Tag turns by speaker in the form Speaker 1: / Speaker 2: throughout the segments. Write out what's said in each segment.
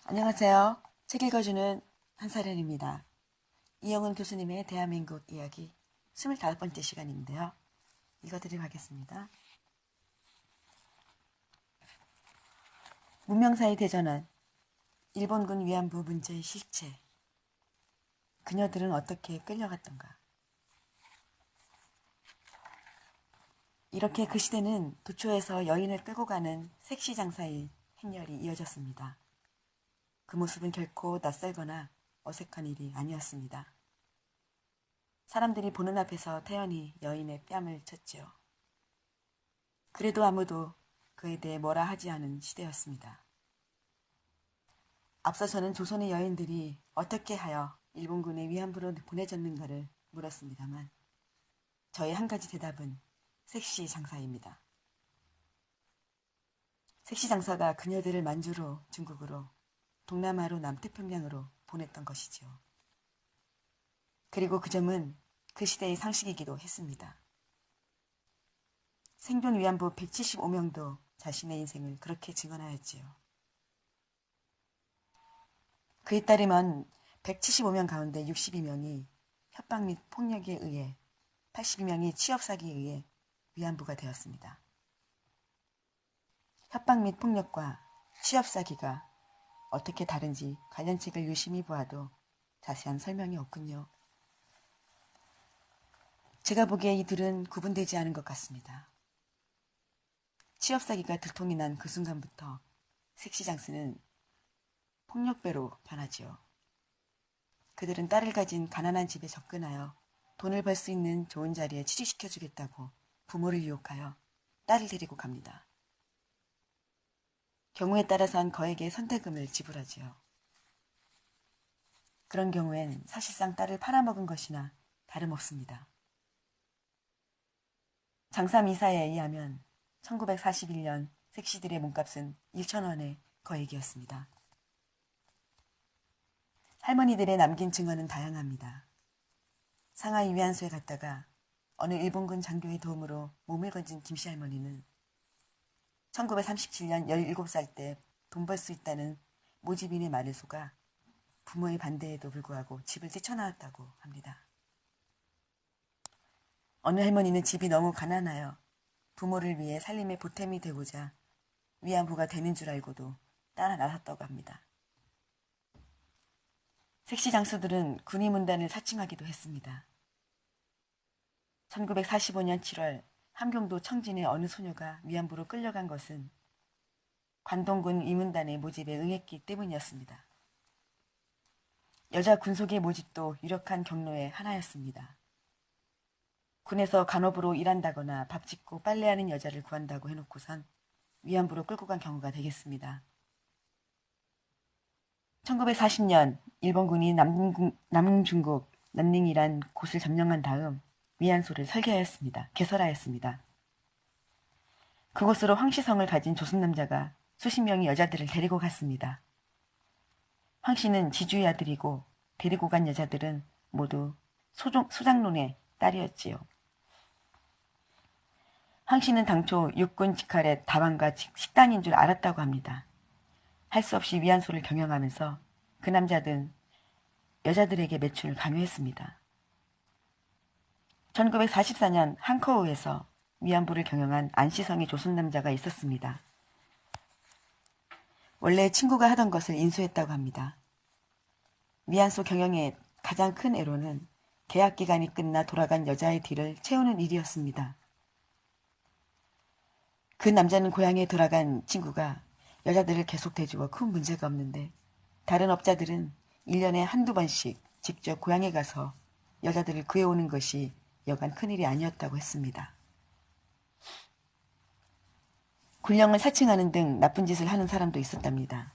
Speaker 1: 안녕하세요. 책 읽어주는 한사련입니다. 이영은 교수님의 대한민국 이야기 25번째 시간인데요. 읽어드리도록 하겠습니다. 문명사의 대전환, 일본군 위안부 문제의 실체, 그녀들은 어떻게 끌려갔던가. 이렇게 그 시대는 도초에서 여인을 끌고 가는 색시 장사의 행렬이 이어졌습니다. 그 모습은 결코 낯설거나 어색한 일이 아니었습니다. 사람들이 보는 앞에서 태연히 여인의 뺨을 쳤지요. 그래도 아무도 그에 대해 뭐라 하지 않은 시대였습니다. 앞서서는 조선의 여인들이 어떻게 하여 일본군의 위안부로 보내졌는가를 물었습니다만 저의 한 가지 대답은 색시 장사입니다. 색시 장사가 그녀들을 만주로 중국으로 동남아로 남태평양으로 보냈던 것이죠. 그리고 그 점은 그 시대의 상식이기도 했습니다. 생존 위안부 175명도 자신의 인생을 그렇게 증언하였지요. 그에 따르면 175명 가운데 62명이 협박 및 폭력에 의해 82명이 취업사기에 의해 위안부가 되었습니다. 협박 및 폭력과 취업사기가 어떻게 다른지 관련 책을 유심히 보아도 자세한 설명이 없군요. 제가 보기에 이 둘은 구분되지 않은 것 같습니다. 취업사기가 들통이 난 그 순간부터 색시장스는 폭력배로 변하지요. 그들은 딸을 가진 가난한 집에 접근하여 돈을 벌 수 있는 좋은 자리에 취직시켜주겠다고 부모를 유혹하여 딸을 데리고 갑니다. 경우에 따라선 거액의 선대금을 지불하지요. 그런 경우엔 사실상 딸을 팔아먹은 것이나 다름없습니다. 장사미사에 의하면 1941년 색시들의 몸값은 1,000원의 거액이었습니다. 할머니들의 남긴 증언은 다양합니다. 상하이 위안소에 갔다가 어느 일본군 장교의 도움으로 몸을 건진 김씨 할머니는 1937년 17살 때 돈 벌 수 있다는 모집인의 말을 속아 부모의 반대에도 불구하고 집을 뛰쳐나왔다고 합니다. 어느 할머니는 집이 너무 가난하여 부모를 위해 살림의 보탬이 되고자 위안부가 되는 줄 알고도 따라 나섰다고 합니다. 색시 장수들은 군의 문단을 사칭하기도 했습니다. 1945년 7월 함경도 청진의 어느 소녀가 위안부로 끌려간 것은 관동군 위문단의 모집에 응했기 때문이었습니다. 여자 군속의 모집도 유력한 경로의 하나였습니다. 군에서 간호부로 일한다거나 밥 짓고 빨래하는 여자를 구한다고 해놓고선 위안부로 끌고 간 경우가 되겠습니다. 1940년 일본군이 남중국 난닝이란 곳을 점령한 다음 위안소를 개설하였습니다. 그곳으로 황씨성을 가진 조선 남자가 수십 명의 여자들을 데리고 갔습니다. 황씨는 지주의 아들이고 데리고 간 여자들은 모두 소장론의 딸이었지요. 황씨는 당초 육군 직할의 다방과 식단인 줄 알았다고 합니다. 할 수 없이 위안소를 경영하면서 그 남자든 여자들에게 매춘을 강요했습니다. 1944년 한커우에서 위안부를 경영한 안시성의 조선 남자가 있었습니다. 원래 친구가 하던 것을 인수했다고 합니다. 위안소 경영의 가장 큰 애로는 계약 기간이 끝나 돌아간 여자의 뒤를 채우는 일이었습니다. 그 남자는 고향에 돌아간 친구가 여자들을 계속 대주어 큰 문제가 없는데 다른 업자들은 1년에 한두 번씩 직접 고향에 가서 여자들을 구해오는 것이 여간 큰일이 아니었다고 했습니다. 군령을 사칭하는 등 나쁜 짓을 하는 사람도 있었답니다.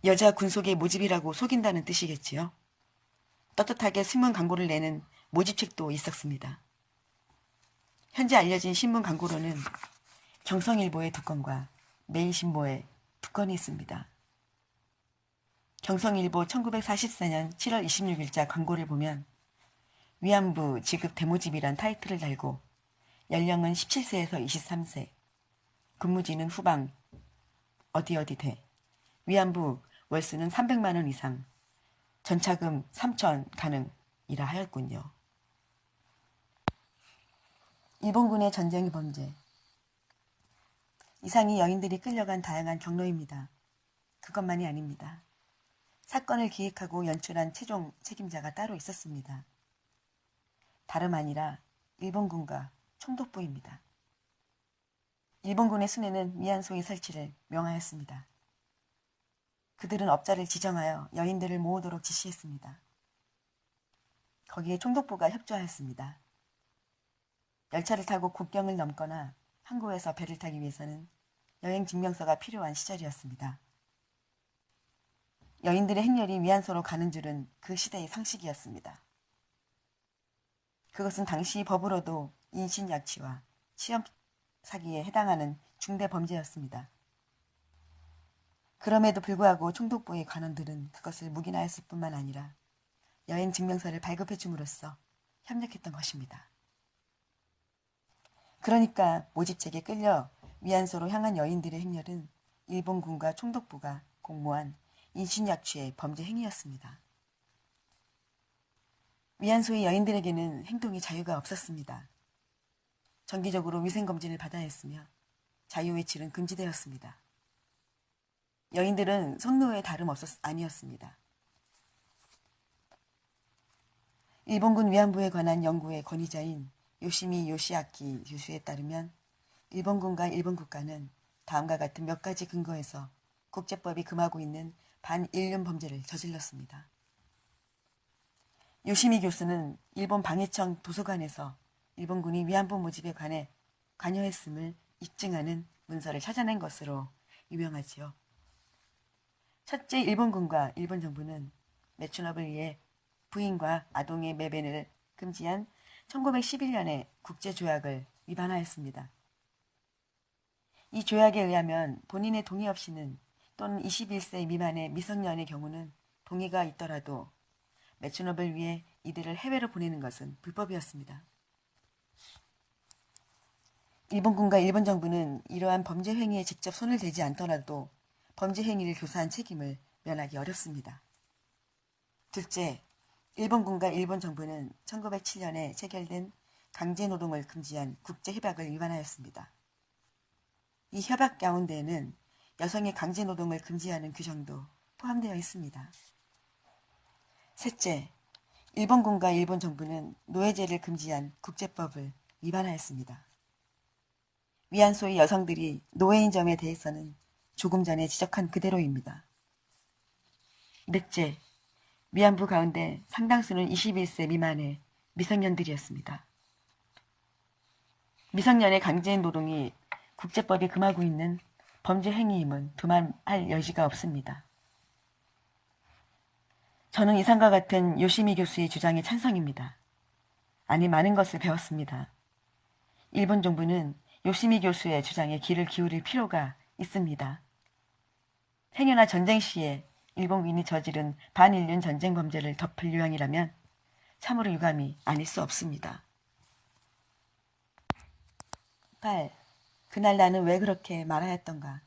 Speaker 1: 여자 군속의 모집이라고 속인다는 뜻이겠지요. 떳떳하게 신문 광고를 내는 모집책도 있었습니다. 현재 알려진 신문 광고로는 경성일보의 2건과 매일신보의 2건이 있습니다. 경성일보 1944년 7월 26일자 광고를 보면 위안부 지급 대모집이란 타이틀을 달고 연령은 17세에서 23세, 근무지는 후방 어디 돼. 위안부 월수는 300만 원 이상, 전차금 3천 가능이라 하였군요. 일본군의 전쟁 범죄. 이상이 여인들이 끌려간 다양한 경로입니다. 그것만이 아닙니다. 사건을 기획하고 연출한 최종 책임자가 따로 있었습니다. 다름 아니라 일본군과 총독부입니다. 일본군의 수뇌는 위안소의 설치를 명하였습니다. 그들은 업자를 지정하여 여인들을 모으도록 지시했습니다. 거기에 총독부가 협조하였습니다. 열차를 타고 국경을 넘거나 항구에서 배를 타기 위해서는 여행 증명서가 필요한 시절이었습니다. 여인들의 행렬이 위안소로 가는 줄은 그 시대의 상식이었습니다. 그것은 당시 법으로도 인신약취와 취업 사기에 해당하는 중대 범죄였습니다. 그럼에도 불구하고 총독부의 관원들은 그것을 묵인하였을 뿐만 아니라 여행 증명서를 발급해 줌으로써 협력했던 것입니다. 그러니까 모집책에 끌려 위안소로 향한 여인들의 행렬은 일본군과 총독부가 공모한 인신약취의 범죄 행위였습니다. 위안소의 여인들에게는 행동의 자유가 없었습니다. 정기적으로 위생검진을 받아야 했으며 자유외출은 금지되었습니다. 여인들은 성노예에 아니었습니다. 일본군 위안부에 관한 연구의 권위자인 요시미 요시아키 교수에 따르면 일본군과 일본 국가는 다음과 같은 몇 가지 근거에서 국제법이 금하고 있는 반인륜 범죄를 저질렀습니다. 요시미 교수는 일본 방해청 도서관에서 일본군이 위안부 모집에 관해 관여했음을 입증하는 문서를 찾아낸 것으로 유명하지요. 첫째, 일본군과 일본 정부는 매춘업을 위해 부인과 아동의 매변을 금지한 1911년의 국제조약을 위반하였습니다. 이 조약에 의하면 본인의 동의 없이는 또는 21세 미만의 미성년의 경우는 동의가 있더라도 매춘업을 위해 이들을 해외로 보내는 것은 불법이었습니다. 일본군과 일본 정부는 이러한 범죄 행위에 직접 손을 대지 않더라도 범죄 행위를 교사한 책임을 면하기 어렵습니다. 둘째, 일본군과 일본 정부는 1907년에 체결된 강제노동을 금지한 국제협약을 위반하였습니다. 이 협약 가운데에는 여성의 강제노동을 금지하는 규정도 포함되어 있습니다. 셋째, 일본군과 일본 정부는 노예제를 금지한 국제법을 위반하였습니다. 위안소의 여성들이 노예인 점에 대해서는 조금 전에 지적한 그대로입니다. 넷째, 위안부 가운데 상당수는 21세 미만의 미성년들이었습니다. 미성년의 강제노동이 국제법이 금하고 있는 범죄 행위임은 두말할 여지가 없습니다. 저는 이상과 같은 요시미 교수의 주장에 찬성입니다. 아니, 많은 것을 배웠습니다. 일본 정부는 요시미 교수의 주장에 귀를 기울일 필요가 있습니다. 행여나 전쟁 시에 일본군이 저지른 반인륜 전쟁 범죄를 덮을 유형이라면 참으로 유감이 아닐 수 없습니다. 8. 그날 나는 왜 그렇게 말하였던가?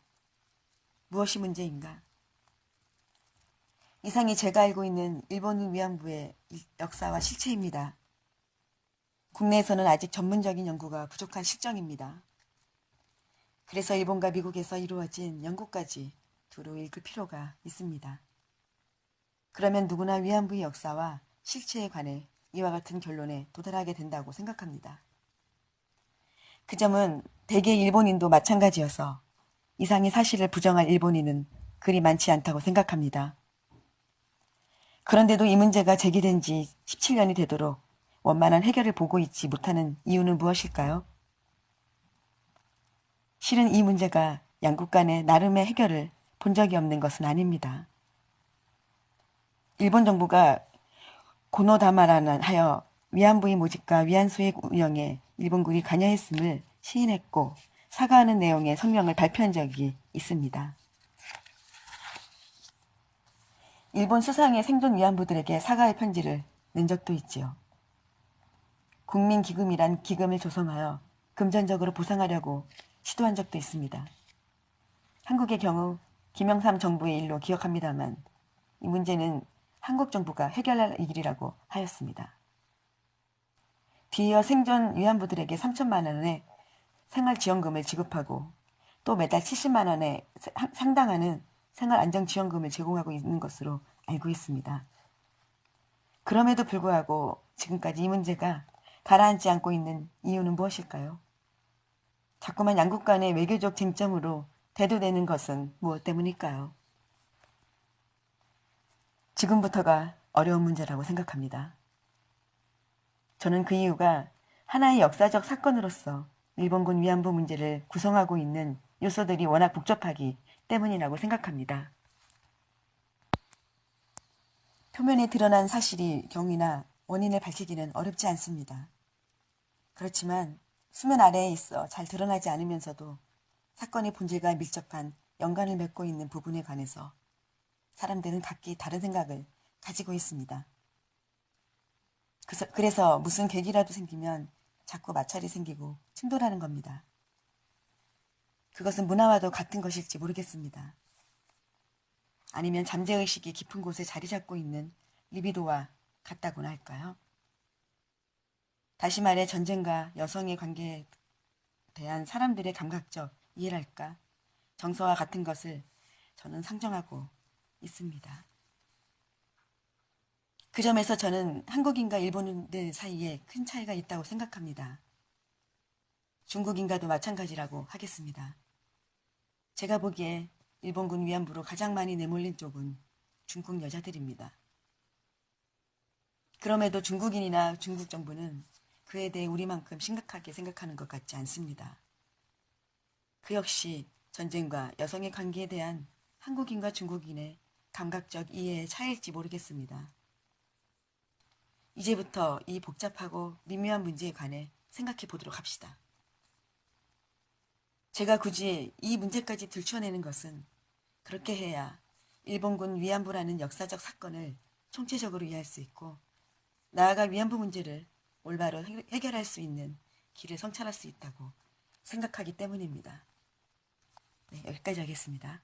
Speaker 1: 무엇이 문제인가? 이상이 제가 알고 있는 일본군 위안부의 역사와 실체입니다. 국내에서는 아직 전문적인 연구가 부족한 실정입니다. 그래서 일본과 미국에서 이루어진 연구까지 두루 읽을 필요가 있습니다. 그러면 누구나 위안부의 역사와 실체에 관해 이와 같은 결론에 도달하게 된다고 생각합니다. 그 점은 대개 일본인도 마찬가지여서 이상의 사실을 부정할 일본인은 그리 많지 않다고 생각합니다. 그런데도 이 문제가 제기된 지 17년이 되도록 원만한 해결을 보고 있지 못하는 이유는 무엇일까요? 실은 이 문제가 양국 간의 나름의 해결을 본 적이 없는 것은 아닙니다. 일본 정부가 고노다마라는 하여 위안부의 모집과 위안소의 운영에 일본군이 관여했음을 시인했고 사과하는 내용의 성명을 발표한 적이 있습니다. 일본 수상의 생존 위안부들에게 사과의 편지를 낸 적도 있지요. 국민기금이란 기금을 조성하여 금전적으로 보상하려고 시도한 적도 있습니다. 한국의 경우 김영삼 정부의 일로 기억합니다만 이 문제는 한국 정부가 해결할 일이라고 하였습니다. 뒤이어 생존 위안부들에게 3천만 원의 생활지원금을 지급하고 또 매달 70만 원에 상당하는 생활안정지원금을 제공하고 있는 것으로 알고 있습니다. 그럼에도 불구하고 지금까지 이 문제가 가라앉지 않고 있는 이유는 무엇일까요? 자꾸만 양국 간의 외교적 쟁점으로 대두되는 것은 무엇 때문일까요? 지금부터가 어려운 문제라고 생각합니다. 저는 그 이유가 하나의 역사적 사건으로서 일본군 위안부 문제를 구성하고 있는 요소들이 워낙 복잡하기 때문이라고 생각합니다. 표면에 드러난 사실이 경위나 원인을 밝히기는 어렵지 않습니다. 그렇지만 수면 아래에 있어 잘 드러나지 않으면서도 사건의 본질과 밀접한 연관을 맺고 있는 부분에 관해서 사람들은 각기 다른 생각을 가지고 있습니다. 그래서 무슨 계기라도 생기면 자꾸 마찰이 생기고 충돌하는 겁니다. 그것은 문화와도 같은 것일지 모르겠습니다. 아니면 잠재의식이 깊은 곳에 자리 잡고 있는 리비도와 같다고나 할까요? 다시 말해 전쟁과 여성의 관계에 대한 사람들의 감각적 이해랄까, 정서와 같은 것을 저는 상정하고 있습니다. 그 점에서 저는 한국인과 일본인들 사이에 큰 차이가 있다고 생각합니다. 중국인과도 마찬가지라고 하겠습니다. 제가 보기에 일본군 위안부로 가장 많이 내몰린 쪽은 중국 여자들입니다. 그럼에도 중국인이나 중국 정부는 그에 대해 우리만큼 심각하게 생각하는 것 같지 않습니다. 그 역시 전쟁과 여성의 관계에 대한 한국인과 중국인의 감각적 이해의 차이일지 모르겠습니다. 이제부터 이 복잡하고 미묘한 문제에 관해 생각해 보도록 합시다. 제가 굳이 이 문제까지 들춰내는 것은 그렇게 해야 일본군 위안부라는 역사적 사건을 총체적으로 이해할 수 있고 나아가 위안부 문제를 올바로 해결할 수 있는 길을 성찰할 수 있다고 생각하기 때문입니다. 네, 여기까지 하겠습니다.